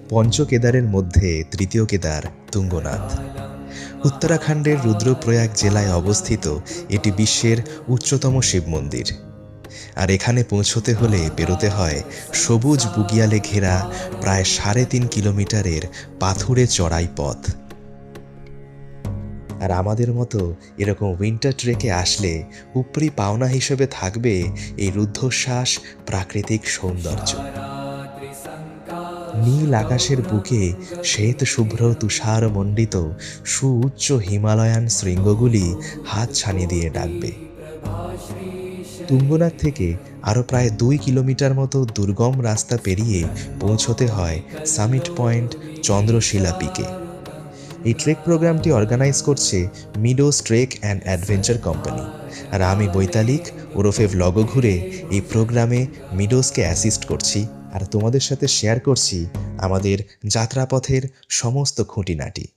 পঞ্চকেদারের মধ্যে তৃতীয় কেদার তুঙ্গনাথ। উত্তরাখণ্ডের রুদ্রপ্রয়াগ জেলায় অবস্থিত এটি বিশ্বের উচ্চতম শিব মন্দির। আর এখানে পৌঁছতে হলে পেরোতে হয় সবুজ বুগিয়ালে ঘেরা প্রায় ৩.৫ কিলোমিটারের পাথুরে চড়াই পথ। আর আমাদের মতো এরকম উইন্টার ট্রেকে আসলে উপরি পাওনা হিসেবে থাকবে এই রুদ্ধশ্বাস প্রাকৃতিক সৌন্দর্য। নীল আকাশের বুকে শ্বেত শুভ্র তুষার মণ্ডিত সুউচ্চ হিমালয়ান শৃঙ্গগুলি হাত ছানি দিয়ে ডাকবে। তুঙ্গনাথ থেকে আরও প্রায় ২ কিলোমিটার মতো দুর্গম রাস্তা পেরিয়ে পৌঁছতে হয় সামিট পয়েন্ট চন্দ্রশিলা পিকে। এই ট্রেক প্রোগ্রামটি অর্গানাইজ করছে Meadows trek and adventure company. আর আমি বৈতালিক ওরফে ভ্লগো ঘুরে এই প্রোগ্রামে মিডোসকে অ্যাসিস্ট করছি আর তোমাদের সাথে শেয়ার করছি আমাদের যাত্রাপথের সমস্ত খুঁটিনাটি।